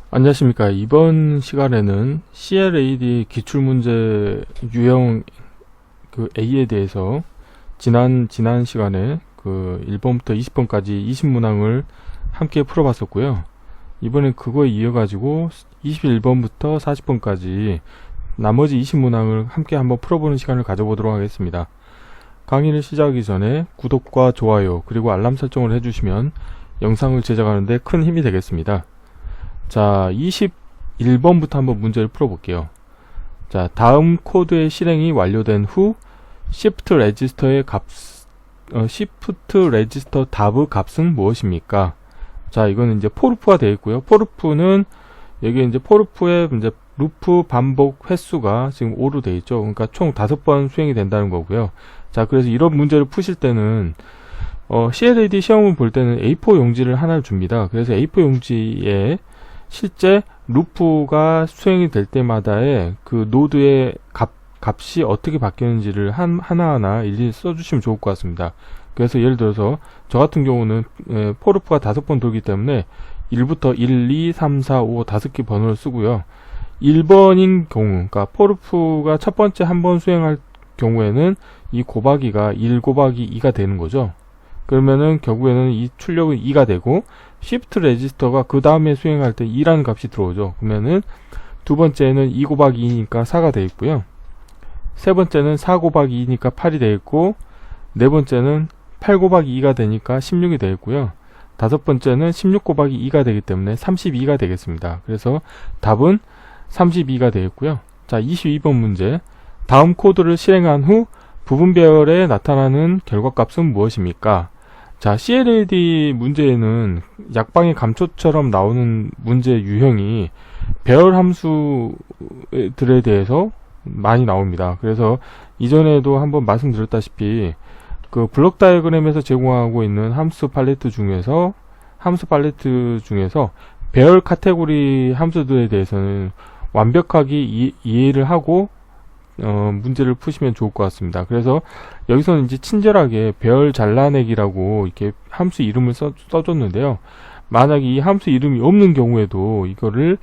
안녕하십니까. 이번 시간에는 CLAD 기출문제 유형 A에 대해서 지난 시간에 1번부터 20번까지 20문항을 함께 풀어봤었고요. 이번엔 그거에 이어가지고 21번부터 40번까지 나머지 20문항을 함께 한번 풀어보는 시간을 가져보도록 하겠습니다. 강의를 시작하기 전에 구독과 좋아요 그리고 알람 설정을 해주시면 영상을 제작하는데 큰 힘이 되겠습니다. 자, 21번부터 한번 문제를 풀어볼게요. 자, 다음 코드의 실행이 완료된 후 Shift 레지스터의 Shift 레지스터 답의 값은 무엇입니까? 자, 이거는 이제 포르프가 되어 있고요. 포르프는 여기 이제 포르프의 이제 루프 반복 횟수가 지금 5로 되어 있죠. 그러니까 총 5번 수행이 된다는 거고요. 자, 그래서 이런 문제를 푸실 때는 CLAD 시험을 볼 때는 A4 용지를 하나 줍니다. 그래서 A4 용지에 실제 루프가 수행이 될 때마다의 그 노드의 값이 어떻게 바뀌었는지를 하나하나 일일이 써주시면 좋을 것 같습니다. 그래서 예를 들어서 저 같은 경우는 포르프가 5번 돌기 때문에 1부터 1, 2, 3, 4, 5 5개 번호를 쓰고요. 1번인 경우, 그러니까 포르프가 첫 번째 한 번 수행할 경우에는 이 곱하기가 1 곱하기 2가 되는 거죠. 그러면은 결국에는 이 출력은 2가 되고 Shift 레지스터가 그 다음에 수행할 때 2라는 값이 들어오죠. 그러면은 두 번째는 2 곱하기 2니까 4가 되어 있고요. 세 번째는 4 곱하기 2니까 8이 되어 있고, 네 번째는 8 곱하기 2가 되니까 16이 되어 있고요. 다섯 번째는 16 곱하기 2가 되기 때문에 32가 되겠습니다. 그래서 답은 32가 되어 있고요. 자, 22번 문제. 다음 코드를 실행한 후 부분 배열에 나타나는 결과값은 무엇입니까? 자, CLAD 문제에는 약방의 감초처럼 나오는 문제 유형이 배열 함수들에 대해서 많이 나옵니다. 그래서 이전에도 한번 말씀드렸다시피 그 블록 다이어그램에서 제공하고 있는 함수 팔레트 중에서 배열 카테고리 함수들에 대해서는 완벽하게 이해를 하고 문제를 푸시면 좋을 것 같습니다. 그래서 여기서는 이제 친절하게 배열 잘라내기라고 이렇게 함수 이름을 써줬는데요. 만약에 이 함수 이름이 없는 경우에도 이거를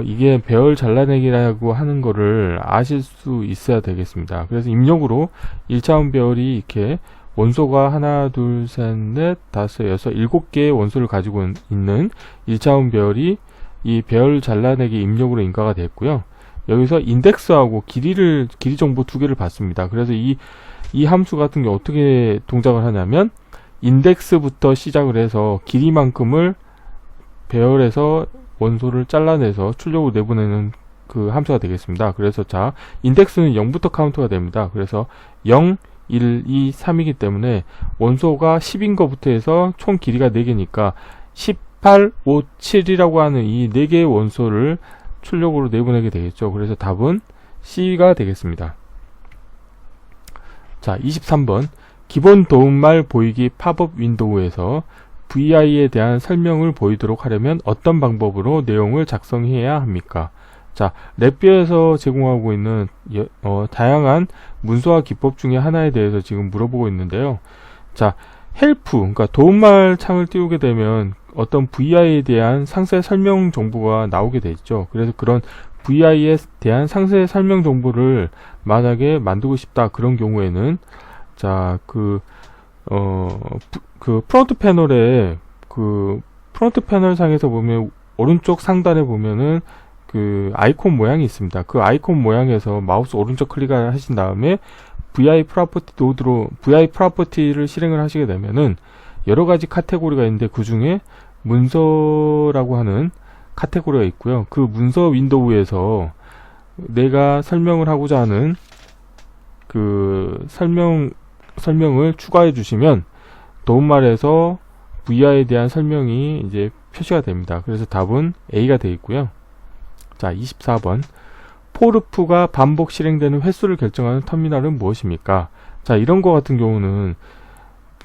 이게 배열 잘라내기라고 하는 거를 아실 수 있어야 되겠습니다. 그래서 입력으로 1차원 배열이 이렇게 원소가 하나, 둘, 셋, 넷, 다섯, 여섯, 7개의 원소를 가지고 있는 1차원 배열이 이 배열 잘라내기 입력으로 인가가 됐고요. 여기서 인덱스하고 길이 정보 2개를 받습니다. 그래서 이 함수 같은 게 어떻게 동작을 하냐면 인덱스부터 시작을 해서 길이만큼을 배열해서 원소를 잘라내서 출력으로 내보내는 그 함수가 되겠습니다. 그래서 자, 인덱스는 0부터 카운트가 됩니다. 그래서 0, 1, 2, 3이기 때문에 원소가 10인 것부터 해서 총 길이가 4개니까 18, 5, 7이라고 하는 이 4개의 원소를 출력으로 내보내게 되겠죠. 그래서 답은 C가 되겠습니다. 자, 23번. 기본 도움말 보이기 팝업 윈도우에서 VI에 대한 설명을 보이도록 하려면 어떤 방법으로 내용을 작성해야 합니까? 자, 랩비에서 제공하고 있는 다양한 문서화 기법 중에 하나에 대해서 지금 물어보고 있는데요. 자, 헬프, 그러니까 도움말 창을 띄우게 되면 어떤 VI에 대한 상세 설명 정보가 나오게 되죠. 그래서 그런 VI에 대한 상세 설명 정보를 만약에 만들고 싶다 그런 경우에는 자, 프론트 패널에 프론트 패널 상에서 보면 오른쪽 상단에 보면은 그 아이콘 모양이 있습니다. 그 아이콘 모양에서 마우스 오른쪽 클릭을 하신 다음에 VI 프로퍼티 노드로 VI 프로퍼티를 실행을 하시게 되면은 여러 가지 카테고리가 있는데 그 중에 문서라고 하는 카테고리가 있고요. 그 문서 윈도우에서 내가 설명을 하고자 하는 그 설명을 추가해 주시면 도움말에서 VI에 대한 설명이 이제 표시가 됩니다. 그래서 답은 A가 되어 있고요. 자, 24번. 포르프가 반복 실행되는 횟수를 결정하는 터미널은 무엇입니까? 자, 이런 거 같은 경우는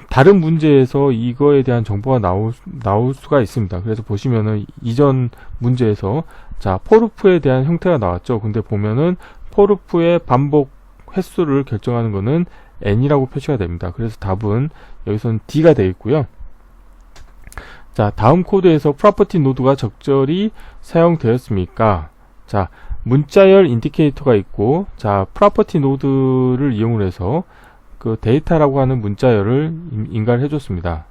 다른 문제에서 이거에 대한 정보가 나올 수가 있습니다. 그래서 보시면은 이전 문제에서 자, 포르프에 대한 형태가 나왔죠. 근데 보면은 포르프의 반복 횟수를 결정하는 거는 n이라고 표시가 됩니다. 그래서 답은 여기서는 D가 되어 있고요. 자, 다음 코드에서 프로퍼티 노드가 적절히 사용되었습니까? 자, 문자열 인디케이터가 있고, 자, 프로퍼티 노드를 이용해서 그 데이터라고 하는 문자열을 인가를 해줬습니다.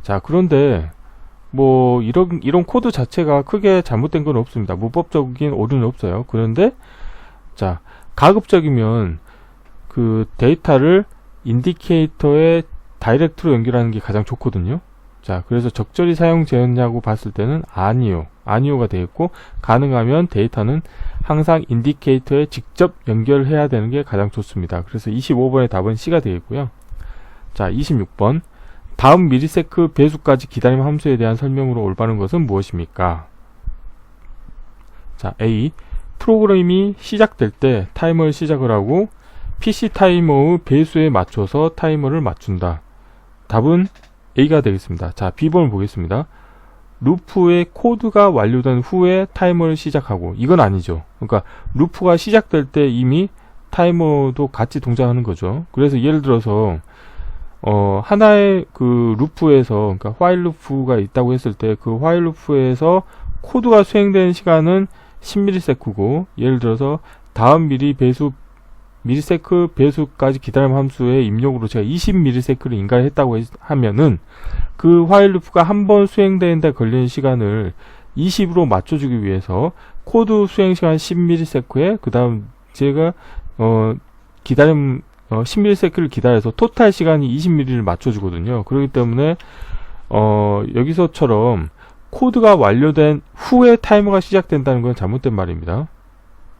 자, 그런데 뭐 이런 코드 자체가 크게 잘못된 건 없습니다. 무법적인 오류는 없어요. 그런데 자, 가급적이면 그 데이터를 인디케이터에 다이렉트로 연결하는 게 가장 좋거든요. 자, 그래서 적절히 사용되었냐고 봤을 때는 아니요가 되어 있고, 가능하면 데이터는 항상 인디케이터에 직접 연결해야 되는 게 가장 좋습니다. 그래서 25번의 답은 C가 되어 있고요. 자, 26번 다음 미리세크 배수까지 기다림 함수에 대한 설명으로 올바른 것은 무엇입니까? 자, A. 프로그램이 시작될 때 타이머를 시작을 하고 PC 타이머의 배수에 맞춰서 타이머를 맞춘다. 답은 A가 되겠습니다. 자, B번을 보겠습니다. 루프의 코드가 완료된 후에 타이머를 시작하고, 이건 아니죠. 그러니까 루프가 시작될 때 이미 타이머도 같이 동작하는 거죠. 그래서 예를 들어서 하나의 그 루프에서, 그러니까 while 루프가 있다고 했을 때 그 while 루프에서 코드가 수행되는 시간은 10ms고, 예를 들어서 다음 미리세크 배수까지 기다림 함수의 입력으로 제가 20ms를 인가했다고 하면은 그 while 루프가 한 번 수행되는데 걸리는 시간을 20으로 맞춰주기 위해서 코드 수행 시간 10ms에 그 다음 제가 기다림 10ms를 기다려서 토탈 시간이 20m를 맞춰주거든요. 그렇기 때문에 여기서처럼 코드가 완료된 후에 타이머가 시작된다는 건 잘못된 말입니다.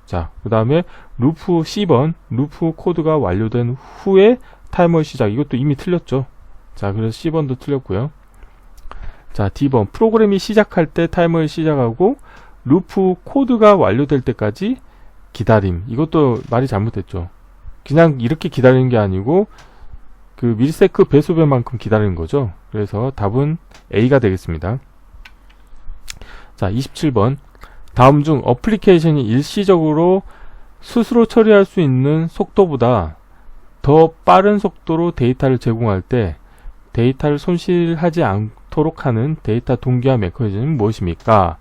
자, 그 다음에 루프 C번, 루프 코드가 완료된 후에 타이머 시작. 이것도 이미 틀렸죠. 자, 그래서 C번도 틀렸고요. 자, D번, 프로그램이 시작할 때 타이머를 시작하고 루프 코드가 완료될 때까지 기다림. 이것도 말이 잘못됐죠. 그냥 이렇게 기다리는 게 아니고 그 밀세크 배수배만큼 기다리는 거죠. 그래서 답은 A가 되겠습니다. 자, 27번. 다음 중 어플리케이션이 일시적으로 스스로 처리할 수 있는 속도보다 더 빠른 속도로 데이터를 제공할 때 데이터를 손실하지 않도록 하는 데이터 동기화 메커니즘은 무엇입니까?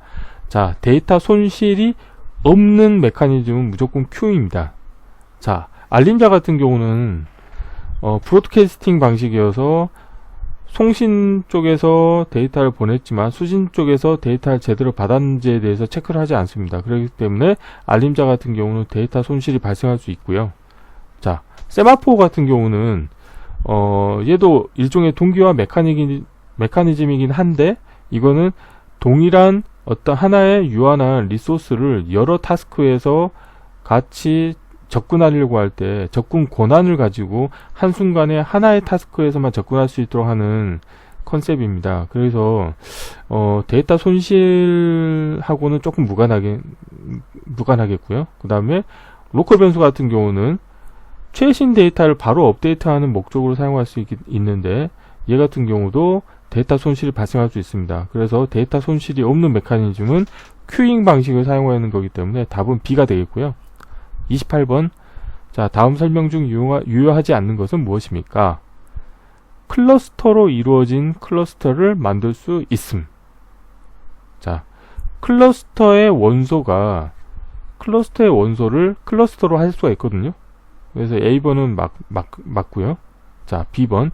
자, 데이터 손실이 없는 메커니즘은 무조건 Q입니다. 자, 알림자 같은 경우는 브로드캐스팅 방식이어서 송신 쪽에서 데이터를 보냈지만 수신 쪽에서 데이터를 제대로 받았는지에 대해서 체크를 하지 않습니다. 그렇기 때문에 알림자 같은 경우는 데이터 손실이 발생할 수 있고요. 자, 세마포 같은 경우는 얘도 일종의 동기화 메커니즘이긴 한데, 이거는 동일한 어떤 하나의 유한한 리소스를 여러 타스크에서 같이 접근하려고 할 때 접근 권한을 가지고 한순간에 하나의 타스크에서만 접근할 수 있도록 하는 컨셉입니다. 그래서 데이터 손실하고는 조금 무관하겠고요. 그 다음에 로컬 변수 같은 경우는 최신 데이터를 바로 업데이트하는 목적으로 사용할 수 있는데, 얘 같은 경우도 데이터 손실이 발생할 수 있습니다. 그래서 데이터 손실이 없는 메커니즘은 큐잉 방식을 사용하는 거기 때문에 답은 B가 되겠고요. 28번. 자, 다음 설명 중 유효하지 않는 것은 무엇입니까? 클러스터로 이루어진 클러스터를 만들 수 있음. 자, 클러스터의 원소를 클러스터로 할 수가 있거든요. 그래서 A번은 맞고요. 자, B번.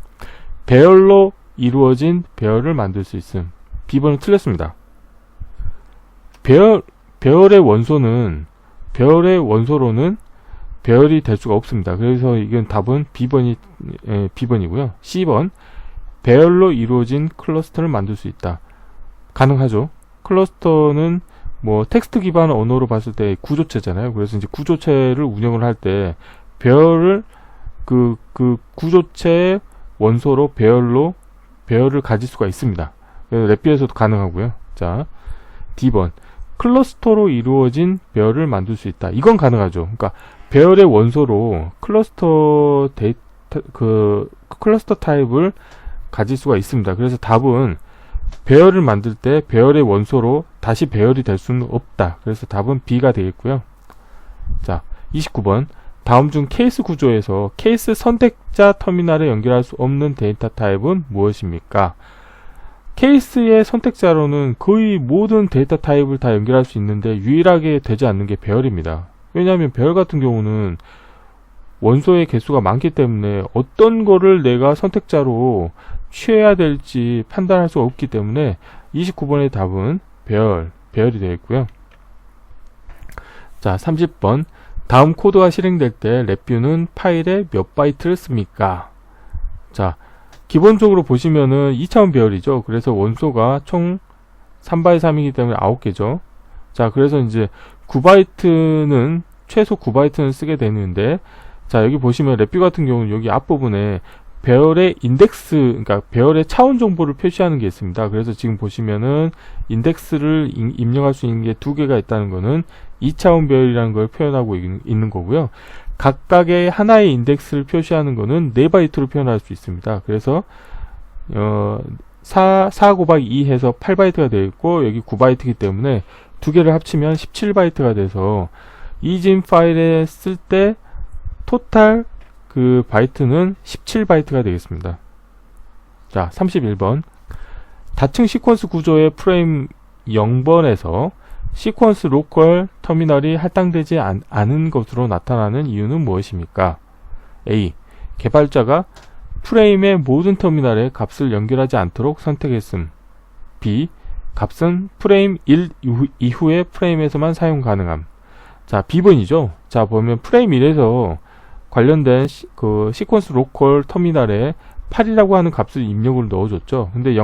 배열로 이루어진 배열을 만들 수 있음. B번은 틀렸습니다. 배열의 원소로는 배열이 될 수가 없습니다. 그래서 이건 답은 B번이고요. C번. 배열로 이루어진 클러스터를 만들 수 있다. 가능하죠. 클러스터는 뭐 텍스트 기반 언어로 봤을 때 구조체잖아요. 그래서 이제 구조체를 운영을 할 때 배열을 그 구조체의 원소로 배열을 가질 수가 있습니다. 그래서 랩비에서도 가능하고요. 자, D번. 클러스터로 이루어진 배열을 만들 수 있다. 이건 가능하죠. 그러니까 배열의 원소로 클러스터 타입을 가질 수가 있습니다. 그래서 답은 배열을 만들 때 배열의 원소로 다시 배열이 될 수는 없다. 그래서 답은 B가 되겠고요. 자, 29번. 다음 중 케이스 구조에서 케이스 선택자 터미널에 연결할 수 없는 데이터 타입은 무엇입니까? 케이스의 선택자로는 거의 모든 데이터 타입을 다 연결할 수 있는데 유일하게 되지 않는 게 배열입니다. 왜냐하면 배열 같은 경우는 원소의 개수가 많기 때문에 어떤 거를 내가 선택자로 취해야 될지 판단할 수가 없기 때문에 29번의 답은 배열이 되겠고요. 자, 30번. 다음 코드가 실행될 때 랩뷰는 파일에 몇 바이트를 씁니까? 자, 기본적으로 보시면은 2차원 배열이죠. 그래서 원소가 총 3x3이기 때문에 9개죠. 자, 그래서 이제 9바이트는 최소 9바이트는 쓰게 되는데, 자, 여기 보시면 랩뷰 같은 경우는 여기 앞부분에 배열의 인덱스, 그러니까 배열의 차원 정보를 표시하는 게 있습니다. 그래서 지금 보시면은 인덱스를 입력할 수 있는 게 2개가 있다는 거는 2차원 배열이라는 걸 표현하고 있는 거고요. 각각의 하나의 인덱스를 표시하는 거는 4바이트로 표현할 수 있습니다. 그래서 4 곱하기 2 해서 8바이트가 되어 있고, 여기 9바이트이기 때문에 두 개를 합치면 17바이트가 돼서 이진 파일에 쓸 때 토탈 그 바이트는 17바이트가 되겠습니다. 자, 31번. 다층 시퀀스 구조의 프레임 0번에서 시퀀스 로컬 터미널이 할당되지 않은 것으로 나타나는 이유는 무엇입니까? A. 개발자가 프레임의 모든 터미널에 값을 연결하지 않도록 선택했음. B. 값은 프레임 1 이후의 프레임에서만 사용 가능함. 자, B번이죠. 자, 보면 프레임 1에서 관련된 그 시퀀스 로컬 터미널에 8이라고 하는 값을 입력을 넣어줬죠. 근데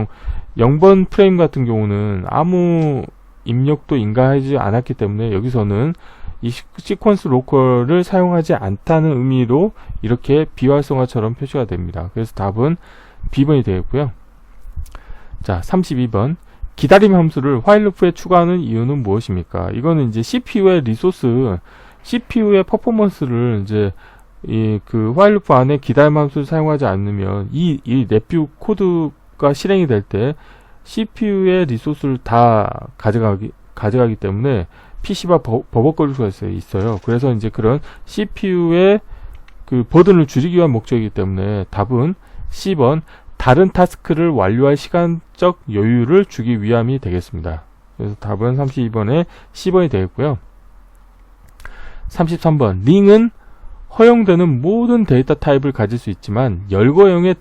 0번 프레임 같은 경우는 아무 입력도 인가하지 않았기 때문에 여기서는 이 시퀀스 로컬을 사용하지 않다는 의미로 이렇게 비활성화처럼 표시가 됩니다. 그래서 답은 B번이 되겠고요. 자, 32번. 기다림 함수를 while loop에 추가하는 이유는 무엇입니까? 이거는 이제 CPU의 리소스, CPU의 퍼포먼스를 이제 그 while loop 안에 기다림 함수를 사용하지 않으면 이 랩뷰 코드가 실행이 될 때 CPU의 리소스를 다 가져가기 때문에 PC가 버벅거릴 수가 있어요. 그래서 이제 그런 CPU의 그 버든을 줄이기 위한 목적이기 때문에 답은 C번. 다른 타스크를 완료할 시간적 여유를 주기 위함이 되겠습니다. 그래서 답은 32번에 C번이 되겠고요. 33번. 링은 허용되는 모든 데이터 타입을 가질 수 있지만 열거형의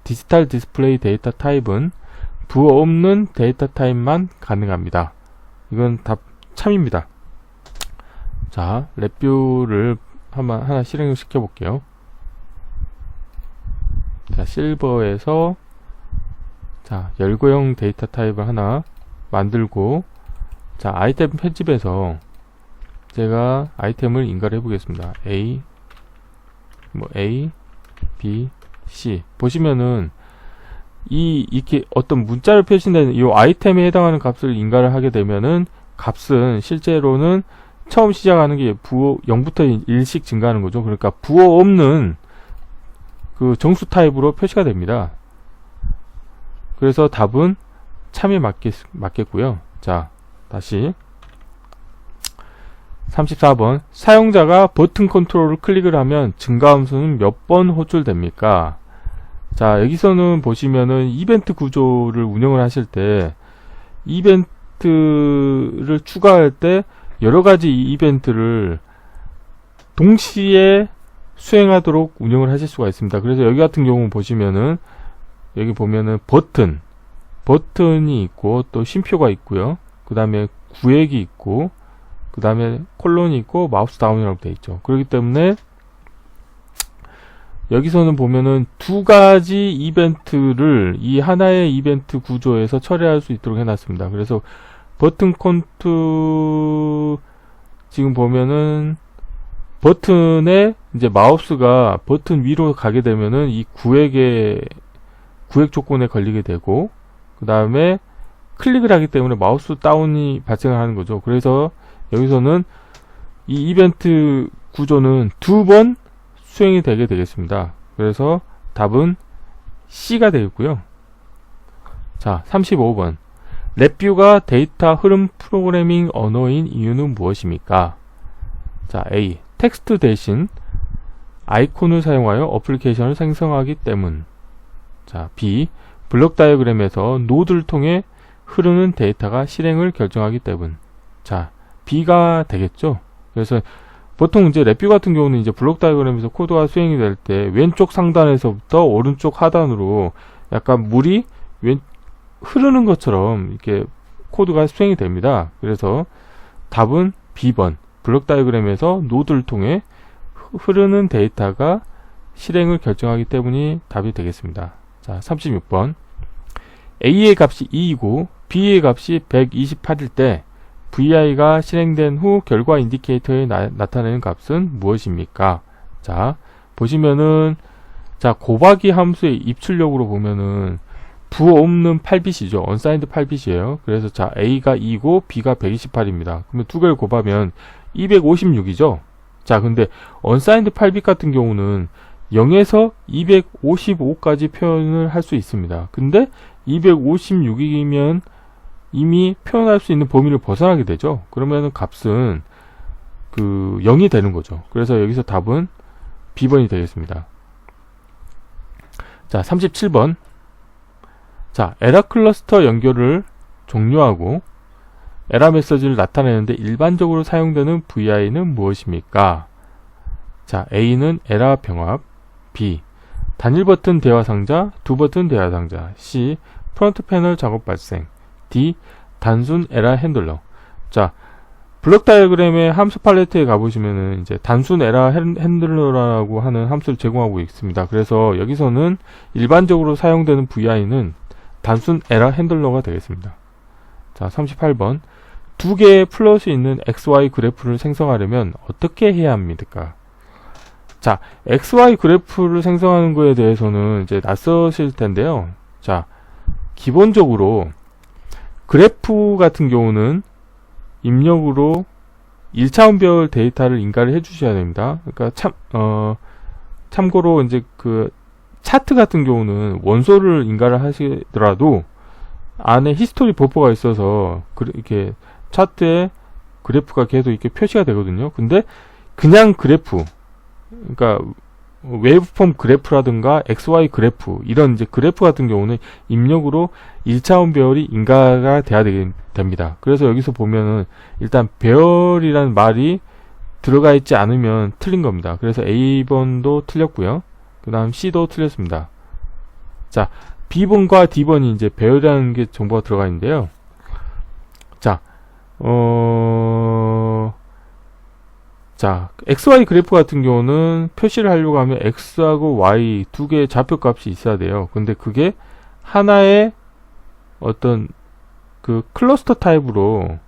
디지털 디스플레이 데이터 타입은 부호 없는 데이터 타입만 가능합니다. 이건 답 참입니다. 자, 랩뷰를 하나 실행을 시켜볼게요. 자, 실버에서 자, 열거형 데이터 타입을 하나 만들고, 자, 아이템 편집에서 제가 아이템을 인가를 해보겠습니다. A, B, C. 보시면은 이렇게 어떤 문자를 표시된 이 아이템에 해당하는 값을 인가를 하게 되면은 값은 실제로는 처음 시작하는 게 부호 0부터 1씩 증가하는 거죠. 그러니까 부호 없는 그 정수 타입으로 표시가 됩니다. 그래서 답은 참에 맞겠고요. 자, 다시 34번. 사용자가 버튼 컨트롤을 클릭을 하면 증가함수는 몇 번 호출됩니까? 자, 여기서는 보시면은 이벤트 구조를 운영을 하실 때 이벤트를 추가할 때 여러가지 이벤트를 동시에 수행하도록 운영을 하실 수가 있습니다. 그래서 여기 같은 경우 보시면은 여기 보면은 버튼이 있고 또 쉼표가 있고요. 그 다음에 구획이 있고 그 다음에 콜론이 있고 마우스 다운이라고 되어 있죠. 그렇기 때문에 여기서는 보면은 두 가지 이벤트를 이 하나의 이벤트 구조에서 처리할 수 있도록 해놨습니다. 그래서 버튼 컨트 지금 보면은 버튼에 이제 마우스가 버튼 위로 가게 되면은 이 구획 조건에 걸리게 되고, 그 다음에 클릭을 하기 때문에 마우스 다운이 발생을 하는 거죠. 그래서 여기서는 이 이벤트 구조는 2번 수행이 되게 되겠습니다. 그래서 답은 C가 되겠고요. 자, 35번. 랩뷰가 데이터 흐름 프로그래밍 언어인 이유는 무엇입니까? 자, A. 텍스트 대신 아이콘을 사용하여 어플리케이션을 생성하기 때문. 자, B. 블록 다이어그램에서 노드를 통해 흐르는 데이터가 실행을 결정하기 때문. 자, B가 되겠죠. 그래서 보통 이제 랩뷰 같은 경우는 이제 블록 다이어그램에서 코드가 수행이 될 때 왼쪽 상단에서부터 오른쪽 하단으로 약간 물이 흐르는 것처럼 이렇게 코드가 수행이 됩니다. 그래서 답은 B번. 블록 다이어그램에서 노드를 통해 흐르는 데이터가 실행을 결정하기 때문이 답이 되겠습니다. 자, 36번. A의 값이 2이고 B의 값이 128일 때 VI가 실행된 후 결과 인디케이터에 나타내는 값은 무엇입니까? 자, 보시면은 자, 곱하기 함수의 입출력으로 보면은 부 없는 8bit이죠. unsigned 8bit이에요. 그래서 자, A가 2고 B가 128입니다. 그러면 두 개를 곱하면 256이죠. 자, 근데 unsigned 8bit 같은 경우는 0에서 255까지 표현을 할 수 있습니다. 근데 256이면 이미 표현할 수 있는 범위를 벗어나게 되죠. 그러면 값은 그 0이 되는 거죠. 그래서 여기서 답은 B번이 되겠습니다. 자, 37번. 자, 에러 클러스터 연결을 종료하고 에러 메시지를 나타내는데 일반적으로 사용되는 VI는 무엇입니까? 자, A는 에러 병합, B 단일 버튼 대화 상자, 두 버튼 대화 상자, C 프론트 패널 작업 발생, D 단순 에러 핸들러. 자, 블록 다이어그램의 함수 팔레트에 가보시면은 이제 단순 에러 핸들러라고 하는 함수를 제공하고 있습니다. 그래서 여기서는 일반적으로 사용되는 VI는 단순 에러 핸들러가 되겠습니다. 자, 38번. 두 개의 플롯이 있는 XY 그래프를 생성하려면 어떻게 해야 합니까? 자, XY 그래프를 생성하는 거에 대해서는 이제 낯서실 텐데요. 자, 기본적으로 그래프 같은 경우는 입력으로 1차원별 데이터를 인가를 해 주셔야 됩니다. 그러니까 참고로 이제 그 차트 같은 경우는 원소를 인가를 하시더라도 안에 히스토리 버퍼가 있어서 이렇게 차트에 그래프가 계속 이렇게 표시가 되거든요. 근데 그냥 그래프, 그러니까 웨이브폼 그래프라든가 XY 그래프, 이런 이제 그래프 같은 경우는 입력으로 1차원별이 인가가 돼야 됩니다. 그래서 여기서 보면은 일단 배열이라는 말이 들어가 있지 않으면 틀린 겁니다. 그래서 A번도 틀렸고요. 그 다음 C도 틀렸습니다. 자, B번과 D번이 이제 배열이라는 게 정보가 들어가 있는데요. 자, 자, XY 그래프 같은 경우는 표시를 하려고 하면 X하고 Y 두 개의 좌표 값이 있어야 돼요. 근데 그게 하나의 어떤 그 클러스터 타입으로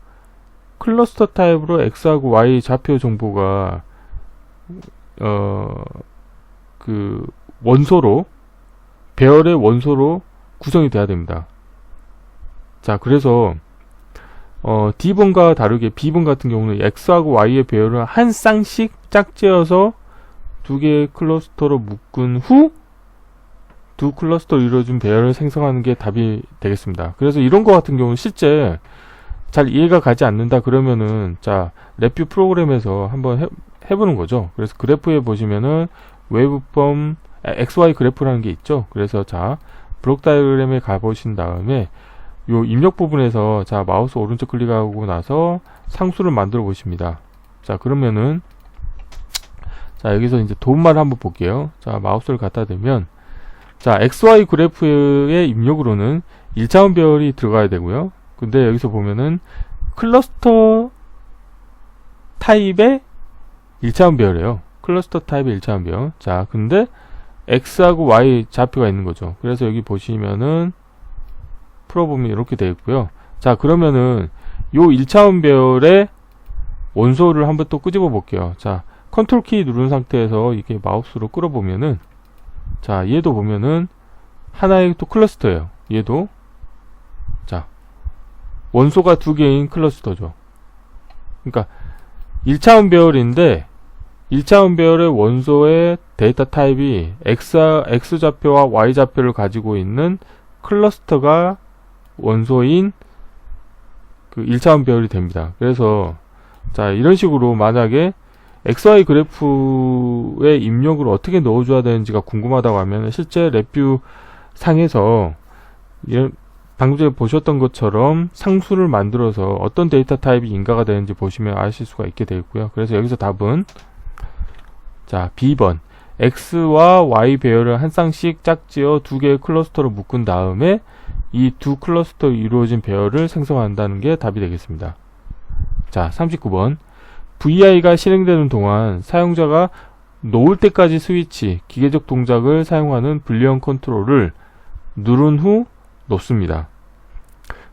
X하고 Y 좌표 정보가 그 원소로, 배열의 원소로 구성이 돼야 됩니다. 자, 그래서 D번과 다르게 B번 같은 경우는 X하고 Y의 배열을 한 쌍씩 짝지어서 두 개의 클러스터로 묶은 후 두 클러스터로 이루어진 배열을 생성하는 게 답이 되겠습니다. 그래서 이런 거 같은 경우는 실제 잘 이해가 가지 않는다 그러면은 자, 랩뷰 프로그램에서 한번 해보는 거죠. 그래서 그래프에 보시면은 웨이브폼 XY 그래프라는 게 있죠. 그래서 자, 블록 다이어그램에 가보신 다음에 요 입력 부분에서 자, 마우스 오른쪽 클릭하고 나서 상수를 만들어 보십니다. 자, 그러면은 자, 여기서 이제 도움말을 한번 볼게요. 자, 마우스를 갖다 대면 자, XY 그래프의 입력으로는 1차원 배열이 들어가야 되고요. 근데 여기서 보면은 클러스터 타입의 1차원 배열이에요. 클러스터 타입의 1차원 배열. 자, 근데 X하고 Y 좌표가 있는 거죠. 그래서 여기 보시면은 풀어보면 이렇게 되어 있고요. 자, 그러면은 요 1차원 배열의 원소를 한번 또 끄집어 볼게요. 자, 컨트롤 키 누른 상태에서 이렇게 마우스로 끌어보면은 자, 얘도 보면은 하나의 또 클러스터예요. 얘도 자, 원소가 두 개인 클러스터죠. 그러니까 1차원 배열인데 1차원 배열의 원소의 데이터 타입이 X 좌표와 Y 좌표를 가지고 있는 클러스터가 원소인 그 1차원 배열이 됩니다. 그래서 자, 이런 식으로 만약에 XY 그래프의 입력을 어떻게 넣어줘야 되는지가 궁금하다고 하면 실제 랩뷰 상에서 방금 전에 보셨던 것처럼 상수를 만들어서 어떤 데이터 타입이 인가가 되는지 보시면 아실 수가 있게 되겠고요. 그래서 여기서 답은 자, B번 X와 Y 배열을 한 쌍씩 짝지어 두 개의 클러스터로 묶은 다음에 이 두 클러스터로 이루어진 배열을 생성한다는 게 답이 되겠습니다. 자, 39번 VI가 실행되는 동안 사용자가 놓을 때까지 스위치, 기계적 동작을 사용하는 분리형 컨트롤을 누른 후 놓습니다.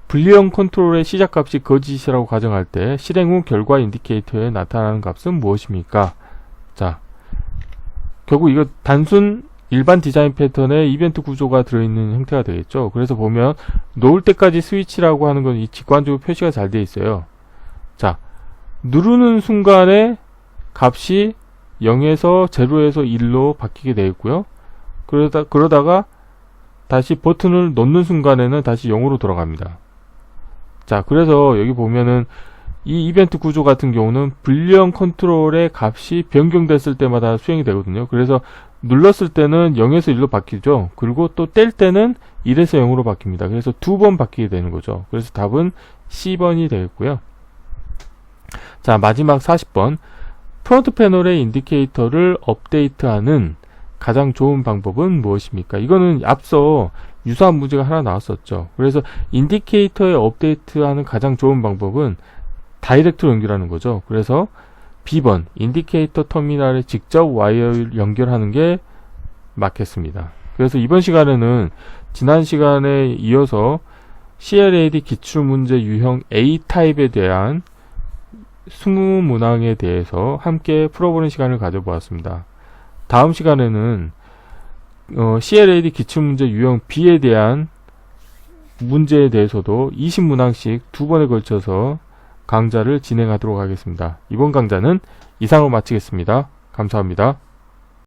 분리형 컨트롤의 시작값이 거짓이라고 가정할 때 실행 후 결과 인디케이터에 나타나는 값은 무엇입니까? 자, 결국 이거 단순 일반 디자인 패턴에 이벤트 구조가 들어있는 형태가 되겠죠. 그래서 보면 놓을 때까지 스위치라고 하는 건 이 직관적으로 표시가 잘 되어 있어요. 자, 누르는 순간에 값이 0에서 0에서 1로 바뀌게 되어 있고요. 그러다가 다시 버튼을 놓는 순간에는 다시 0으로 돌아갑니다. 자, 그래서 여기 보면은 이 이벤트 구조 같은 경우는 분리형 컨트롤의 값이 변경됐을 때마다 수행이 되거든요. 그래서 눌렀을 때는 0에서 1로 바뀌죠. 그리고 또 뗄 때는 1에서 0으로 바뀝니다. 그래서 두 번 바뀌게 되는 거죠. 그래서 답은 C번이 되겠고요. 자, 마지막 40번 프론트 패널의 인디케이터를 업데이트하는 가장 좋은 방법은 무엇입니까? 이거는 앞서 유사한 문제가 하나 나왔었죠. 그래서 인디케이터에 업데이트하는 가장 좋은 방법은 다이렉트로 연결하는 거죠. 그래서 B번 인디케이터 터미널에 직접 와이어를 연결하는 게 맞겠습니다. 그래서 이번 시간에는 지난 시간에 이어서 CLAD 기출문제 유형 A타입에 대한 20문항에 대해서 함께 풀어보는 시간을 가져보았습니다. 다음 시간에는 CLAD 기출문제 유형 B에 대한 문제에 대해서도 20문항씩 두 번에 걸쳐서 강좌를 진행하도록 하겠습니다. 이번 강좌는 이상으로 마치겠습니다. 감사합니다.